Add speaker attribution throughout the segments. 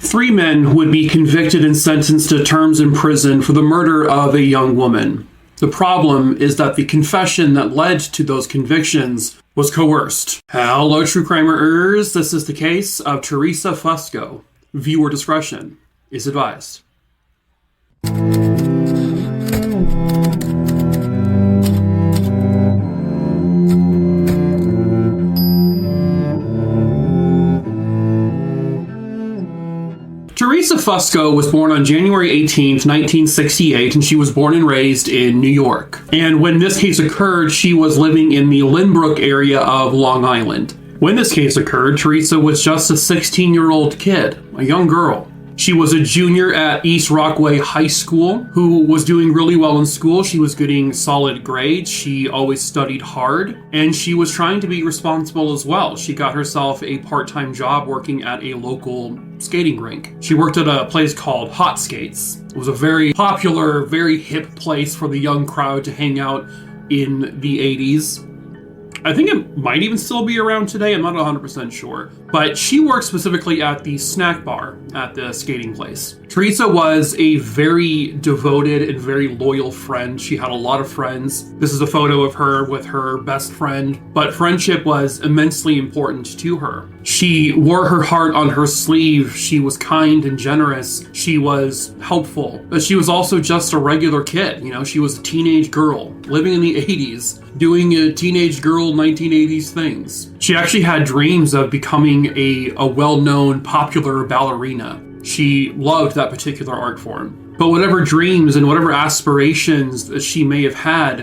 Speaker 1: Three men would be convicted and sentenced to terms in prison for the murder of a young woman. The problem is that the confession that led to those convictions was coerced. Hello, true crimers. This is the case of Theresa Fusco. Viewer discretion is advised. Theresa Fusco was born on January 18th, 1968, and she was born and raised in New York. And when this case occurred, she was living in the Lynbrook area of Long Island. When this case occurred, Theresa was just a 16-year-old kid, a young girl. She was a junior at East Rockaway High School who was doing really well in school. She was getting solid grades. She always studied hard, and she was trying to be responsible as well. She got herself a part-time job working at a local skating rink. She worked at a place called Hot Skates. It was a very popular, very hip place for the young crowd to hang out in the 80s. I think it might even still be around today. I'm not 100% sure. But she worked specifically at the snack bar at the skating place. Theresa was a very devoted and very loyal friend. She had a lot of friends. This is a photo of her with her best friend. But friendship was immensely important to her. She wore her heart on her sleeve. She was kind and generous. She was helpful. But she was also just a regular kid. You know, she was a teenage girl living in the 80s, doing a teenage girl 1980s things. She actually had dreams of becoming a well-known popular ballerina. She loved that particular art form. But whatever dreams and whatever aspirations that she may have had,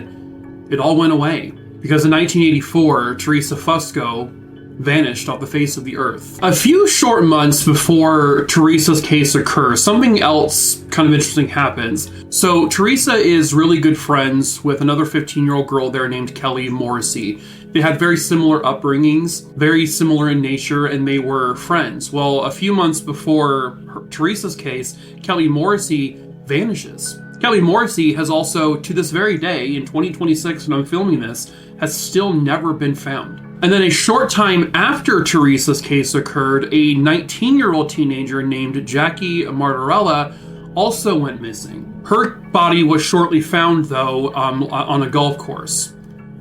Speaker 1: it all went away. Because in 1984, Theresa Fusco vanished off the face of the earth. A few short months before Theresa's case occurs, something else kind of interesting happens. So Theresa is really good friends with another 15-year-old girl there named Kelly Morrissey. They had very similar upbringings, very similar in nature, and they were friends. Well, a few months before Theresa's case, Kelly Morrissey vanishes. Kelly Morrissey has also, to this very day, in 2026 when I'm filming this, has still never been found. And then a short time after Theresa's case occurred, a 19-year-old teenager named Jackie Martorella also went missing. Her body was shortly found, though, on a golf course.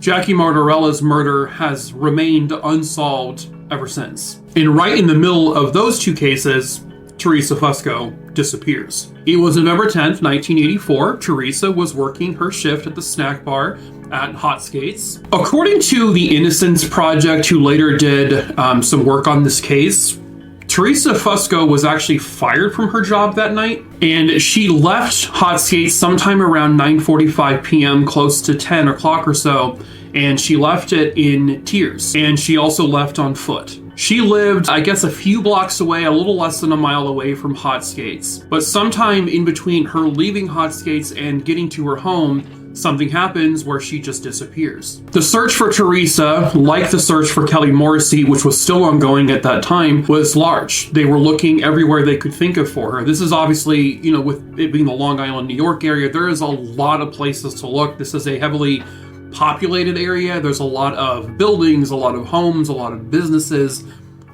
Speaker 1: Jackie Martorella's murder has remained unsolved ever since. And right in the middle of those two cases, Theresa Fusco disappears. It was November 10th, 1984. Theresa was working her shift at the snack bar at Hot Skates. According to the Innocence Project, who later did some work on this case, Theresa Fusco was actually fired from her job that night, and she left Hot Skates sometime around 9:45 p.m., close to 10 o'clock or so, and she left it in tears, and she also left on foot. She lived, I guess, a few blocks away, a little less than a mile away from Hot Skates. But sometime in between her leaving Hot Skates and getting to her home, something happens where she just disappears. The search for Theresa, like the search for Kelly Morrissey, which was still ongoing at that time, was large. They were looking everywhere they could think of for her. This is obviously, you know, with it being the Long Island, New York area, there is a lot of places to look. This is a heavily populated area. There's a lot of buildings, a lot of homes, a lot of businesses,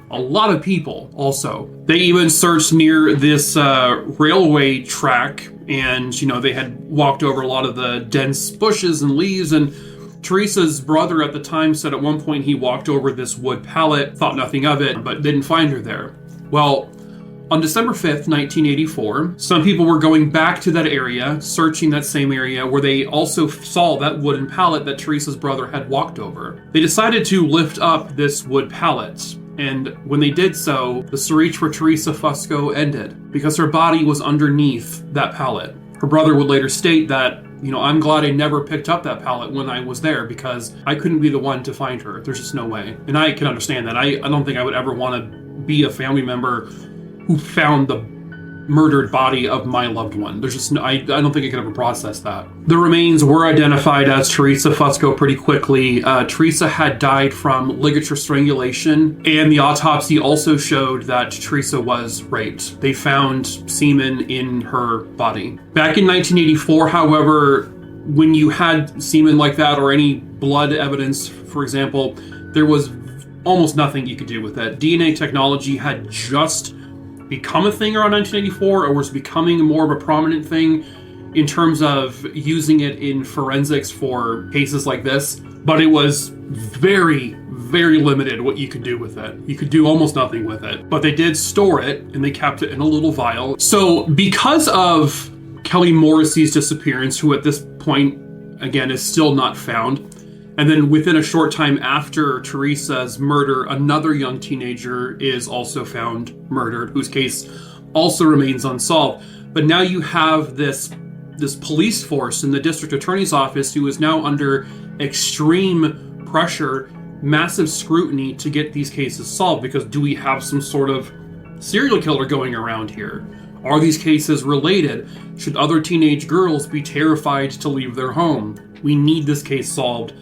Speaker 1: a lot of people also. They even searched near this railway track, and, you know, they had walked over a lot of the dense bushes and leaves, and Theresa's brother at the time said at one point he walked over this wood pallet, thought nothing of it, but didn't find her there. Well, on December 5th, 1984, some people were going back to that area, searching that same area, where they also saw that wooden pallet that Theresa's brother had walked over. They decided to lift up this wood pallet, and when they did so, the search for Theresa Fusco ended, because her body was underneath that pallet. Her brother would later state that, you know, I'm glad I never picked up that pallet when I was there, because I couldn't be the one to find her. There's just no way. And I can understand that. I don't think I would ever want to be a family member who found the murdered body of my loved one. There's just no, I don't think I could ever process that. The remains were identified as Theresa Fusco pretty quickly. Theresa had died from ligature strangulation, and the autopsy also showed that Theresa was raped. They found semen in her body. Back in 1984, however, when you had semen like that or any blood evidence, for example, there was almost nothing you could do with that. DNA technology had just become a thing around 1984, or was becoming more of a prominent thing in terms of using it in forensics for cases like this. But it was very, very limited what you could do with it. You could do almost nothing with it. But they did store it, and they kept it in a little vial. So because of Kelly Morrissey's disappearance, who at this point, again, is still not found, and then within a short time after Theresa's murder, another young teenager is also found murdered, whose case also remains unsolved. But now you have this police force in the district attorney's office who is now under extreme pressure, massive scrutiny to get these cases solved, because do we have some sort of serial killer going around here? Are these cases related? Should other teenage girls be terrified to leave their home? We need this case solved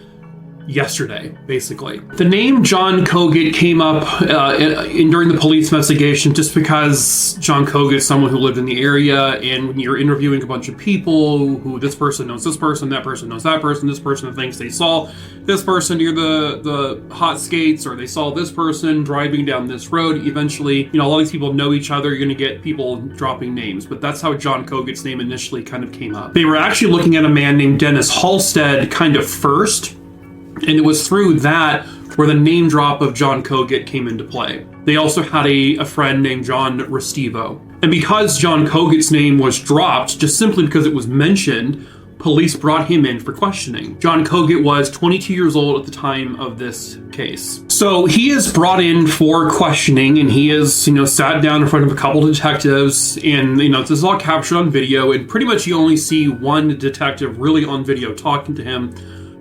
Speaker 1: yesterday, basically. The name John Cogut came up during the police investigation just because John Cogut is someone who lived in the area, and when you're interviewing a bunch of people who this person knows this person, that person knows that person, this person thinks they saw this person near the hot skates, or they saw this person driving down this road. Eventually, a lot of these people know each other. You're going to get people dropping names, but that's how John Cogut's name initially kind of came up. They were actually looking at a man named Dennis Halstead kind of first, and it was through that where the name drop of John Cogut came into play. They also had a friend named John Restivo. And because John Cogut's name was dropped, just simply because it was mentioned, police brought him in for questioning. John Cogut was 22 years old at the time of this case. So he is brought in for questioning, and he is, sat down in front of a couple of detectives, and, this is all captured on video, and pretty much you only see one detective really on video talking to him.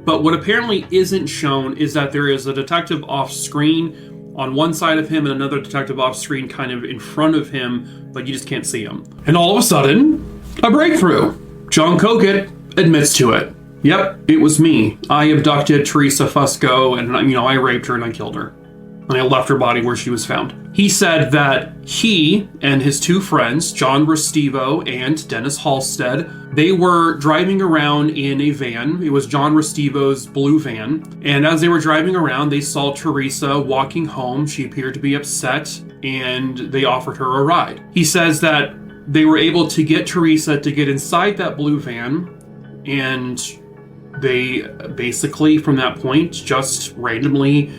Speaker 1: But what apparently isn't shown is that there is a detective off screen on one side of him and another detective off screen kind of in front of him, but you just can't see him. And all of a sudden, a breakthrough. John Cogut admits to it. Yep, it was me. I abducted Theresa Fusco, and I raped her and I killed her. And I left her body where she was found. He said that he and his two friends, John Restivo and Dennis Halstead, they were driving around in a van. It was John Restivo's blue van. And as they were driving around, they saw Theresa walking home. She appeared to be upset, and they offered her a ride. He says that they were able to get Theresa to get inside that blue van, and they basically, from that point, just randomly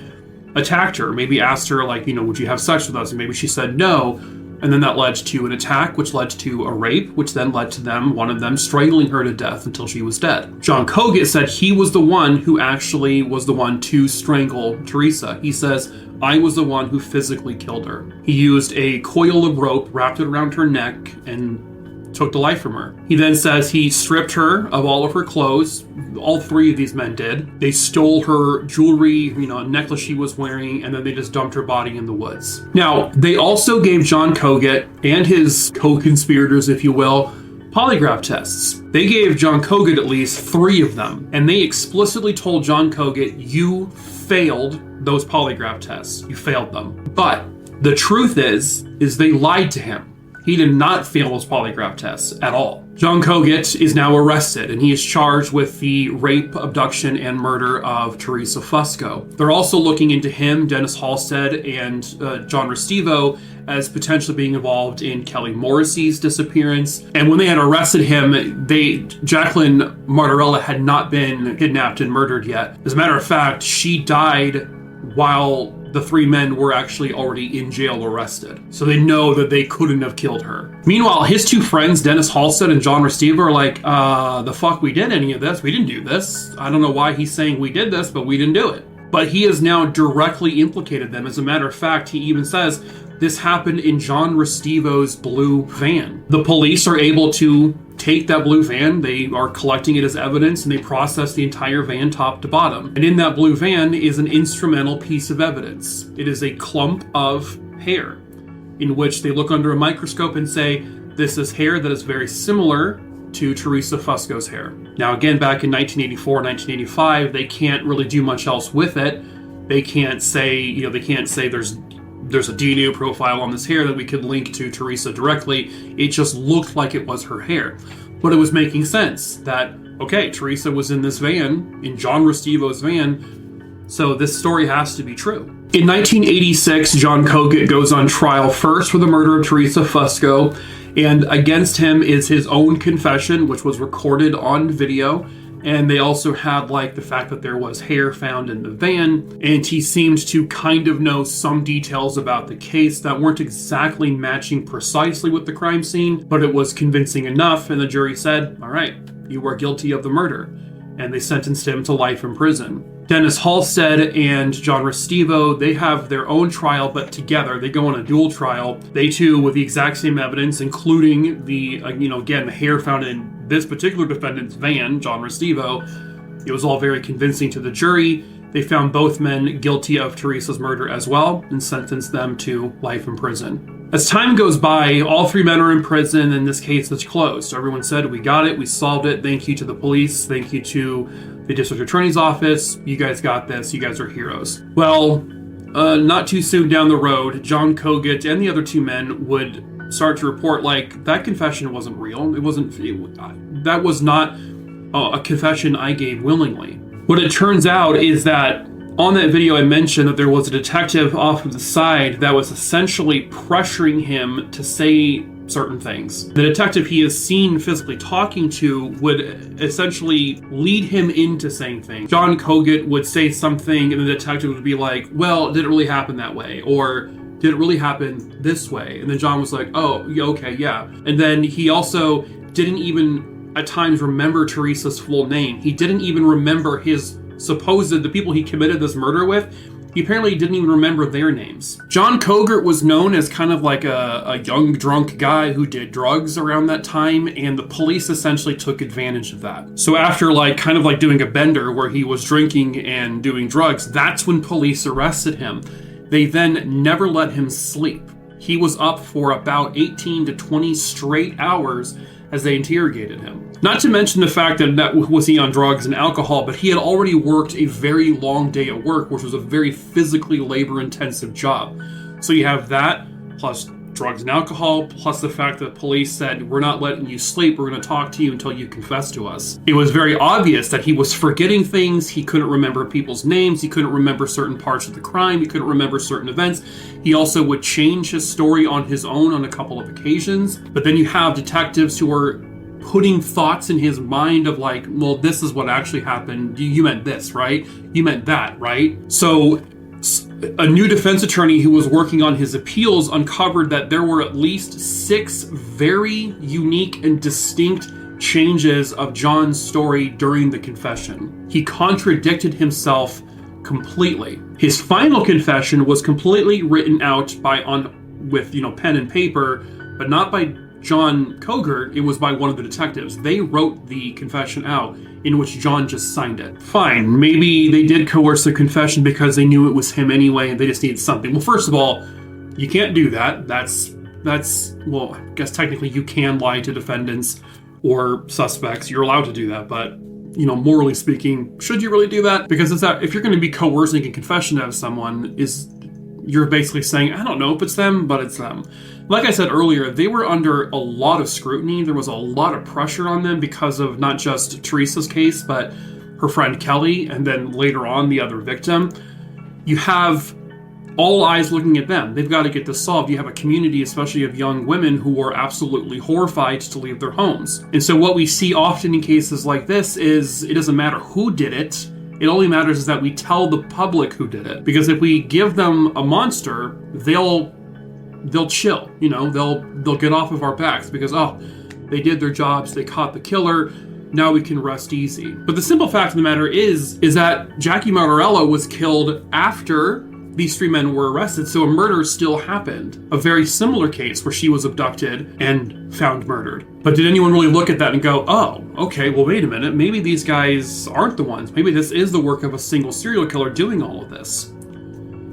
Speaker 1: attacked her. Maybe asked her, would you have sex with us? And maybe she said no. And then that led to an attack, which led to a rape, which then led to one of them strangling her to death until she was dead. John Cogut said he was the one who actually was the one to strangle Theresa. He says, I was the one who physically killed her. He used a coil of rope, wrapped it around her neck, and took the life from her. He then says he stripped her of all of her clothes. All three of these men did. They stole her jewelry, a necklace she was wearing, and then they just dumped her body in the woods. Now, they also gave John Cogut and his co-conspirators, if you will, polygraph tests. They gave John Cogut at least 3 of them, and they explicitly told John Cogut, you failed those polygraph tests. You failed them. But the truth is they lied to him. He did not fail those polygraph tests at all. John Cogut is now arrested, and he is charged with the rape, abduction, and murder of Theresa Fusco. They're also looking into him, Dennis Halstead, and John Restivo as potentially being involved in Kelly Morrissey's disappearance. And when they had arrested him, Jacqueline Martorella had not been kidnapped and murdered yet. As a matter of fact, she died while the 3 men were actually already in jail arrested. So they know that they couldn't have killed her. Meanwhile, his 2 friends, Dennis Halstead and John Restivo, are like, the fuck we did any of this? We didn't do this. I don't know why he's saying we did this, but we didn't do it. But he has now directly implicated them. As a matter of fact, he even says this happened in John Restivo's blue van. The police are able to take that blue van, they are collecting it as evidence, and they process the entire van top to bottom. And in that blue van is an instrumental piece of evidence. It is a clump of hair in which they look under a microscope and say, this is hair that is very similar to Theresa Fusco's hair. Now again, back in 1984, 1985, they can't really do much else with it. They can't say, there's a DNA profile on this hair that we could link to Theresa directly. It just looked like it was her hair. But it was making sense that, okay, Theresa was in this van, in John Restivo's van, So this story has to be true. In 1986, John Cogut goes on trial first for the murder of Theresa Fusco, and against him is his own confession, which was recorded on video. And they also had like the fact that there was hair found in the van, and he seemed to kind of know some details about the case that weren't exactly matching precisely with the crime scene, but it was convincing enough, and the jury said, all right, you are guilty of the murder. And they sentenced him to life in prison. Dennis Halstead and John Restivo, they have their own trial, but together they go on a dual trial. They too, with the exact same evidence, including the, again, the hair found in this particular defendant's van, John Restivo. It was all very convincing to the jury. They found both men guilty of Theresa's murder as well and sentenced them to life in prison. As time goes by, all three men are in prison and this case is closed. Everyone said, we got it, we solved it. Thank you to the police. Thank you to the district attorney's office. You guys got this. You guys are heroes. Well, not too soon down the road, John Cogut and the other two men would start to report like that confession wasn't real. That was not a confession I gave willingly. What it turns out is that on that video I mentioned that there was a detective off of the side that was essentially pressuring him to say certain things. The detective he is seen physically talking to would essentially lead him into saying things. John Cogut would say something and the detective would be like, well, did it really happen that way? Or did it really happen this way? And then John was like, oh, okay, yeah. And then he also didn't even at times remember Theresa's full name. He didn't even remember the people he committed this murder with. He apparently didn't even remember their names. John Cogut was known as kind of like a young drunk guy who did drugs around that time, and the police essentially took advantage of that. So after kind of doing a bender where he was drinking and doing drugs, that's when police arrested him. They then never let him sleep. He was up for about 18 to 20 straight hours as they interrogated him. Not to mention the fact that was he on drugs and alcohol, but he had already worked a very long day at work, which was a very physically labor-intensive job. So you have that, plus drugs and alcohol, plus the fact that police said, we're not letting you sleep, we're going to talk to you until you confess to us. It was very obvious that he was forgetting things, he couldn't remember people's names, he couldn't remember certain parts of the crime, he couldn't remember certain events. He also would change his story on his own on a couple of occasions. But then you have detectives who are putting thoughts in his mind of well, this is what actually happened. You meant this, right? You meant that, right? So a new defense attorney who was working on his appeals uncovered that there were at least 6 very unique and distinct changes of John's story during the confession. He contradicted himself completely. His final confession was completely written out with pen and paper, but not by John Cogut. It was by one of the detectives. They wrote the confession out, in which John just signed it. Fine, maybe they did coerce the confession because they knew it was him anyway and they just needed something. Well, first of all, you can't do that. That's well, I guess technically you can lie to defendants or suspects. You're allowed to do that, but morally speaking, should you really do that? Because if you're going to be coercing a confession out of someone, you're basically saying, I don't know if it's them, but it's them. Like I said earlier, they were under a lot of scrutiny. There was a lot of pressure on them because of not just Theresa's case, but her friend Kelly, and then later on the other victim. You have all eyes looking at them. They've got to get this solved. You have a community, especially of young women, who are absolutely horrified to leave their homes. And so what we see often in cases like this is it doesn't matter who did it. It only matters is that we tell the public who did it. Because if we give them a monster, they'll chill. They'll get off of our backs because, they did their jobs, they caught the killer, now we can rest easy. But the simple fact of the matter is that Jackie Martorella was killed after these 3 men were arrested, so a murder still happened. A very similar case where she was abducted and found murdered. But did anyone really look at that and go, oh, okay, well, wait a minute, maybe these guys aren't the ones. Maybe this is the work of a single serial killer doing all of this.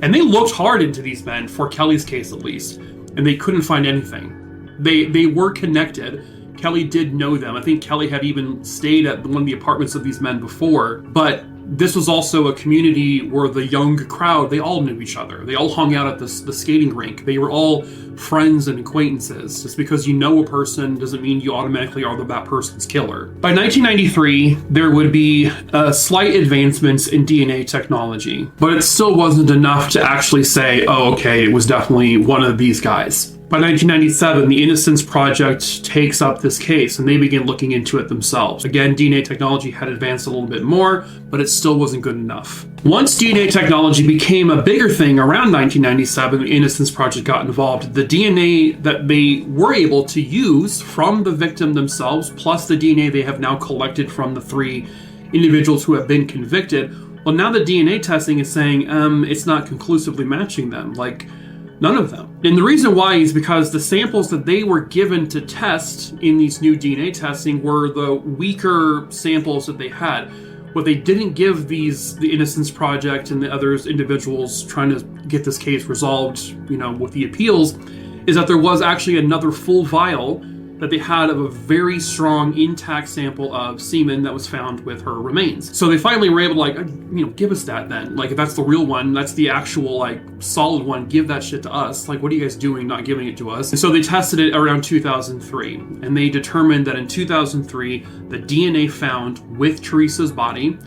Speaker 1: And they looked hard into these men, for Kelly's case at least, and they couldn't find anything. They were connected. Kelly did know them. I think Kelly had even stayed at one of the apartments of these men before, but this was also a community where the young crowd, they all knew each other. They all hung out at the skating rink. They were all friends and acquaintances. Just because you know a person doesn't mean you automatically are that person's killer. By 1993, there would be slight advancements in DNA technology, but it still wasn't enough to actually say, oh, okay, it was definitely one of these guys. By 1997, the Innocence Project takes up this case and they begin looking into it themselves. Again, DNA technology had advanced a little bit more, but it still wasn't good enough. Once DNA technology became a bigger thing around 1997, the Innocence Project got involved. The DNA that they were able to use from the victim themselves, plus the DNA they have now collected from the 3 individuals who have been convicted, well, now the DNA testing is saying it's not conclusively matching them. Like, none of them. And the reason why is because the samples that they were given to test in these new DNA testing were the weaker samples that they had. What they didn't give the Innocence Project and the others individuals trying to get this case resolved, with the appeals, is that there was actually another full vial that they had of a very strong intact sample of semen that was found with her remains. So they finally were able to give us that then. Like, if that's the real one, that's the actual solid one, give that shit to us. Like, what are you guys doing not giving it to us? And so they tested it around 2003, and they determined that in 2003, the DNA found with Theresa's body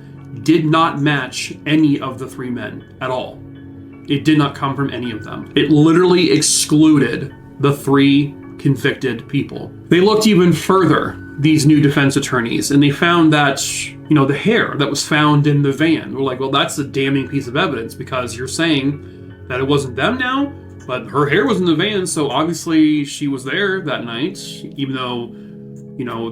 Speaker 1: did not match any of the 3 men at all. It did not come from any of them. It literally excluded the 3 convicted people. They looked even further, these new defense attorneys, and they found that, the hair that was found in the van. We're like, well, that's a damning piece of evidence because you're saying that it wasn't them now, but her hair was in the van, so obviously she was there that night, even though,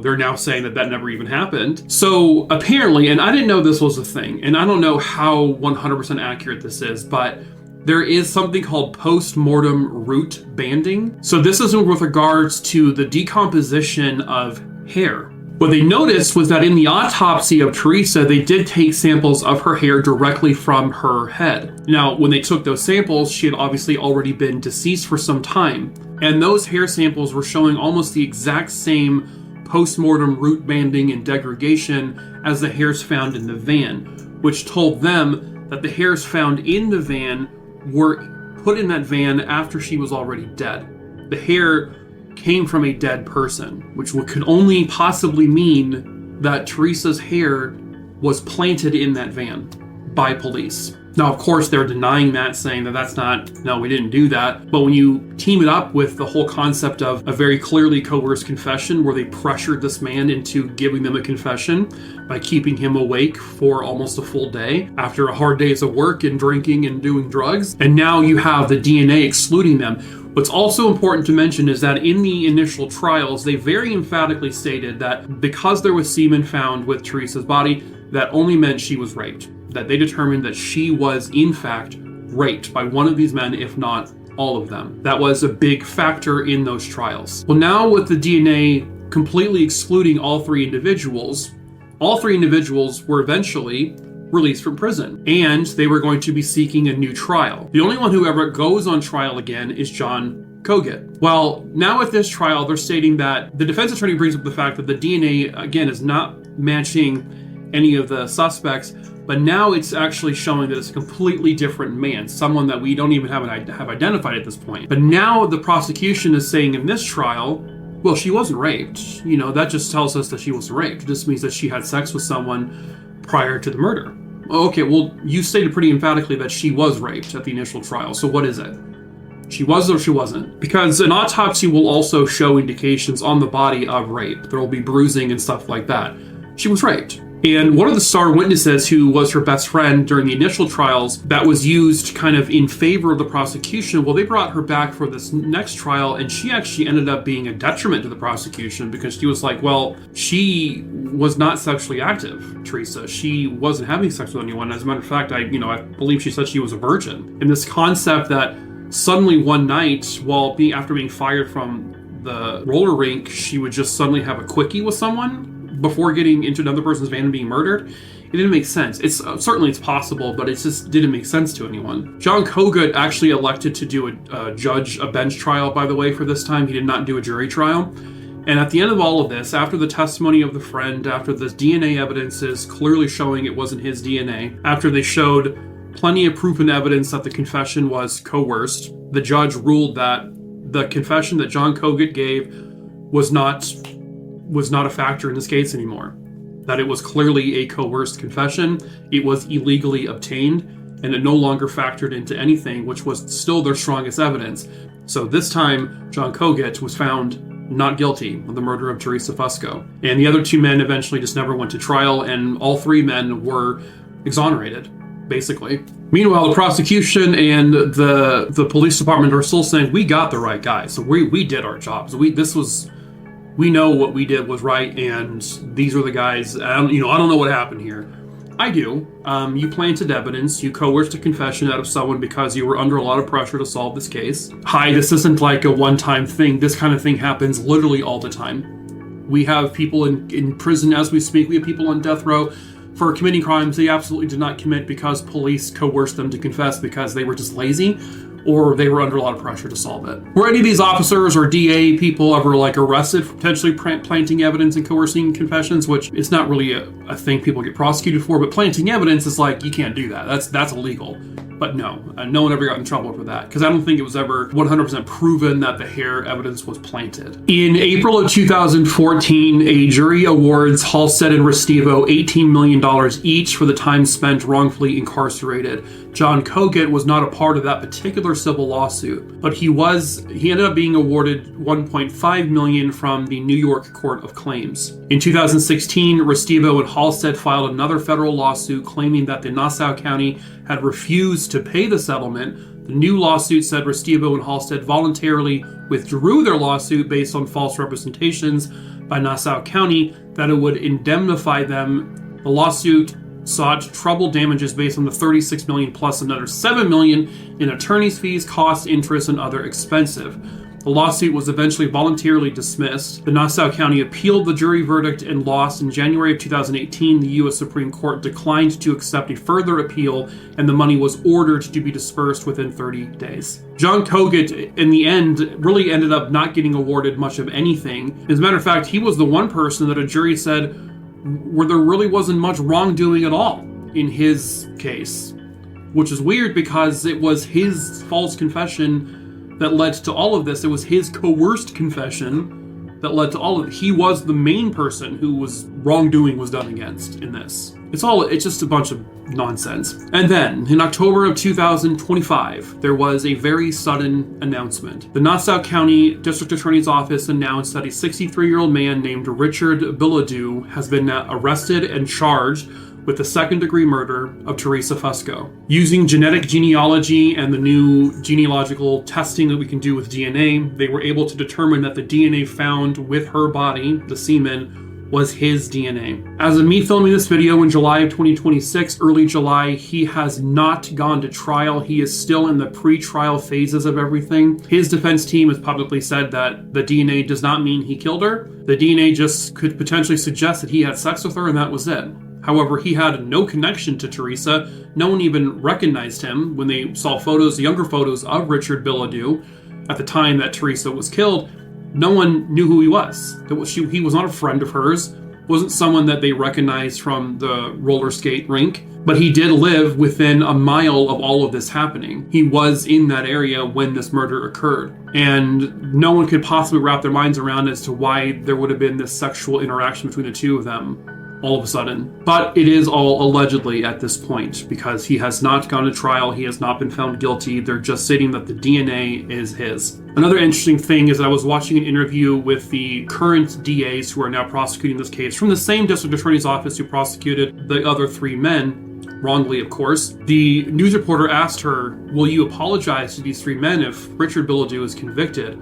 Speaker 1: they're now saying that never even happened. So apparently, and I didn't know this was a thing, and I don't know how 100% accurate this is, but there is something called post-mortem root banding. So this is with regards to the decomposition of hair. What they noticed was that in the autopsy of Theresa, they did take samples of her hair directly from her head. Now, when they took those samples, she had obviously already been deceased for some time. And those hair samples were showing almost the exact same post-mortem root banding and degradation as the hairs found in the van, which told them that the hairs found in the van were put in that van after she was already dead. The hair came from a dead person, which could only possibly mean that Theresa's hair was planted in that van by police. Now, of course, they're denying that, saying that no, we didn't do that. But when you team it up with the whole concept of a very clearly coerced confession where they pressured this man into giving them a confession by keeping him awake for almost a full day after a hard days of work and drinking and doing drugs, and now you have the DNA excluding them. What's also important to mention is that in the initial trials, they very emphatically stated that because there was semen found with Theresa's body, that only meant she was raped. That they determined that she was, in fact, raped by one of these men, if not all of them. That was a big factor in those trials. Well, now with the DNA completely excluding all 3 individuals were eventually released from prison, and they were going to be seeking a new trial. The only one who ever goes on trial again is John Kogut. Well, now with this trial, they're stating that the defense attorney brings up the fact that the DNA, again, is not matching any of the suspects, but now it's actually showing that it's a completely different man, someone that we don't even have identified at this point. But now the prosecution is saying in this trial, well, she wasn't raped. That just tells us that she wasn't raped. It just means that she had sex with someone prior to the murder. Okay, well, you stated pretty emphatically that she was raped at the initial trial, so what is it? She was or she wasn't? Because an autopsy will also show indications on the body of rape. There will be bruising and stuff like that. She was raped. And one of the star witnesses, who was her best friend during the initial trials, that was used kind of in favor of the prosecution, well, they brought her back for this next trial, and she actually ended up being a detriment to the prosecution because she was like, well, she was not sexually active, Theresa. She wasn't having sex with anyone. As a matter of fact, I believe she said she was a virgin. And this concept that suddenly one night, after being fired from the roller rink, she would just suddenly have a quickie with someone before getting into another person's van and being murdered, it didn't make sense. It's certainly it's possible, but it just didn't make sense to anyone. John Kogut actually elected to do a bench trial, by the way, for this time. He did not do a jury trial. And at the end of all of this, after the testimony of the friend, after the DNA evidence is clearly showing it wasn't his DNA, after they showed plenty of proof and evidence that the confession was coerced, the judge ruled that the confession that John Kogut gave was not a factor in this case anymore. That it was clearly a coerced confession, it was illegally obtained, and it no longer factored into anything, which was still their strongest evidence. So this time, John Kogut was found not guilty of the murder of Theresa Fusco. And the other two men eventually just never went to trial, and all three men were exonerated, basically. Meanwhile, the prosecution and the police department are still saying, we got the right guy, so we did our jobs. We know what we did was right, and these are the guys. I don't know what happened here. I do. You planted evidence. You coerced a confession out of someone because you were under a lot of pressure to solve this case. Hi, this isn't like a one-time thing. This kind of thing happens literally all the time. We have people in prison as we speak. We have people on death row for committing crimes they absolutely did not commit because police coerced them to confess because they were just lazy or they were under a lot of pressure to solve it. Were any of these officers or DA people ever arrested for potentially planting evidence and coercing confessions, which is not really a thing people get prosecuted for, but planting evidence is you can't do that. That's illegal. But no one ever got in trouble for that because I don't think it was ever 100% proven that the hair evidence was planted. In April of 2014, a jury awards Halstead and Restivo $18 million each for the time spent wrongfully incarcerated. John Kogut was not a part of that particular civil lawsuit, but he ended up being awarded $1.5 million from the New York Court of Claims. In 2016, Restivo and Halstead filed another federal lawsuit claiming that the Nassau County had refused to pay the settlement. The new lawsuit said Restivo and Halstead voluntarily withdrew their lawsuit based on false representations by Nassau County that it would indemnify them. The lawsuit sought treble damages based on the $36 million plus another $7 million in attorney's fees, costs, interest, and other expenses. The lawsuit was eventually voluntarily dismissed. The Nassau County appealed the jury verdict and lost. In January of 2018, the U.S. Supreme Court declined to accept a further appeal, and the money was ordered to be dispersed within 30 days. John Kogut, in the end, really ended up not getting awarded much of anything. As a matter of fact, he was the one person that a jury said where there really wasn't much wrongdoing at all in his case, which is weird because it was his false confession that led to all of this. It was his coerced confession that led to all of it. He was the main person who was wrongdoing was done against in this. It's just a bunch of nonsense. And then, in October of 2025, there was a very sudden announcement. The Nassau County District Attorney's Office announced that a 63-year-old man named Richard Bilodeau has been arrested and charged with the second-degree murder of Theresa Fusco. Using genetic genealogy and the new genealogical testing that we can do with DNA, they were able to determine that the DNA found with her body, the semen, was his DNA. As of me filming this video in July of 2026, early July, he has not gone to trial. He is still in the pre-trial phases of everything. His defense team has publicly said that the DNA does not mean he killed her. The DNA just could potentially suggest that he had sex with her and that was it. However, he had no connection to Theresa. No one even recognized him when they saw photos, younger photos of Richard Bilodeau at the time that Theresa was killed. No one knew who he was. He was not a friend of hers, wasn't someone that they recognized from the roller skate rink, but he did live within a mile of all of this happening. He was in that area when this murder occurred. And no one could possibly wrap their minds around as to why there would have been this sexual interaction between the two of them all of a sudden. But it is all allegedly at this point because he has not gone to trial. He has not been found guilty. They're just stating that the DNA is his. Another interesting thing is I was watching an interview with the current DAs who are now prosecuting this case from the same district attorney's office who prosecuted the other three men, wrongly of course. The news reporter asked her, will you apologize to these three men if Richard Bilodeau is convicted?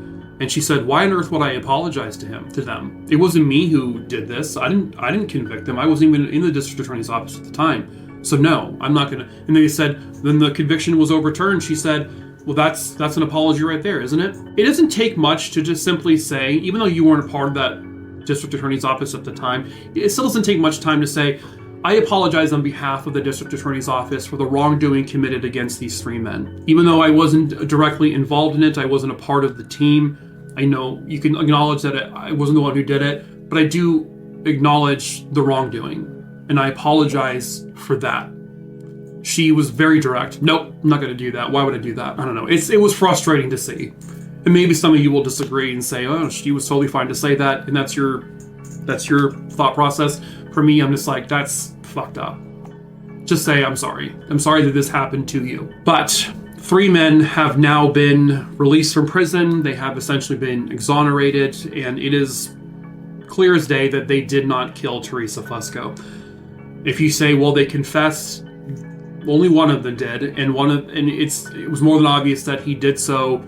Speaker 1: And she said, why on earth would I apologize to them? It wasn't me who did this. I didn't convict them. I wasn't even in the district attorney's office at the time. So no, I'm not gonna. And they said, then the conviction was overturned. She said, well, that's an apology right there, isn't it? It doesn't take much to just simply say, even though you weren't a part of that district attorney's office at the time, it still doesn't take much time to say, I apologize on behalf of the district attorney's office for the wrongdoing committed against these three men. Even though I wasn't directly involved in it, I wasn't a part of the team, I know you can acknowledge that I wasn't the one who did it, but I do acknowledge the wrongdoing, and I apologize for that. She was very direct. Nope, I'm not going to do that. Why would I do that? I don't know. It was frustrating to see. And maybe some of you will disagree and say, oh, she was totally fine to say that, and that's your thought process. For me, I'm just like, that's fucked up. Just say, I'm sorry. I'm sorry that this happened to you. But 3 men have now been released from prison. They have essentially been exonerated, and it is clear as day that they did not kill Theresa Fusco. If you say, well, they confessed, only one of them did, and it was more than obvious that he did so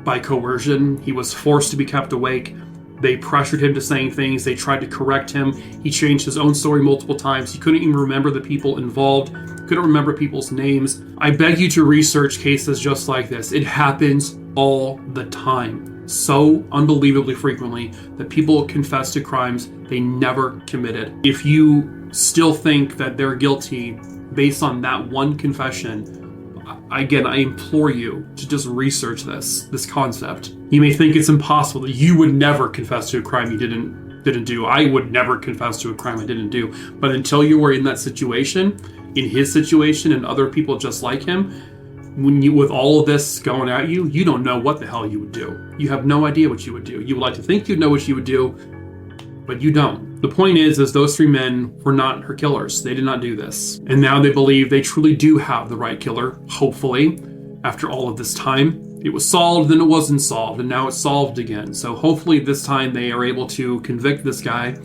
Speaker 1: by coercion. He was forced to be kept awake. They pressured him to saying things. They tried to correct him. He changed his own story multiple times. He couldn't even remember the people involved. Couldn't remember people's names. I beg you to research cases just like this. It happens all the time. So unbelievably frequently that people confess to crimes they never committed. If you still think that they're guilty based on that one confession, again, I implore you to just research this concept. You may think it's impossible, that you would never confess to a crime you didn't do. I would never confess to a crime I didn't do. But until you were in that situation, in his situation and other people just like him, with all of this going at you, you don't know what the hell you would do. You have no idea what you would do. You would like to think you'd know what you would do, but you don't. The point is those 3 men were not her killers. They did not do this. And now they believe they truly do have the right killer, hopefully, after all of this time. It was solved, then it wasn't solved, and now it's solved again. So hopefully this time they are able to convict this guy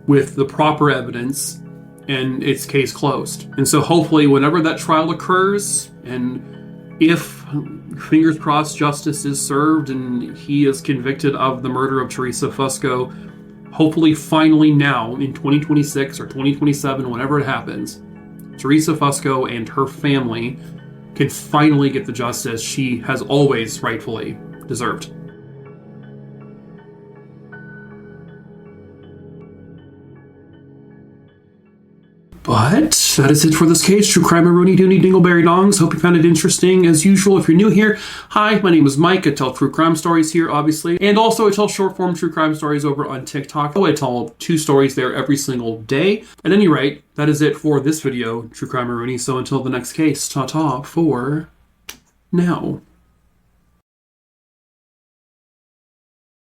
Speaker 1: with the proper evidence, and it's case closed. And so hopefully whenever that trial occurs, and if, fingers crossed, justice is served and he is convicted of the murder of Theresa Fusco, hopefully finally now in 2026 or 2027, whenever it happens, Theresa Fusco and her family can finally get the justice she has always rightfully deserved. But that is it for this case. True Crime Rooney Dooney Dingleberry Dongs. Hope you found it interesting. As usual, if you're new here, hi, my name is Mike. I tell true crime stories here, obviously. And also I tell short form true crime stories over on TikTok. I tell 2 stories there every single day. At any rate, that is it for this video, True Crime Rooney. So until the next case, ta-ta for now.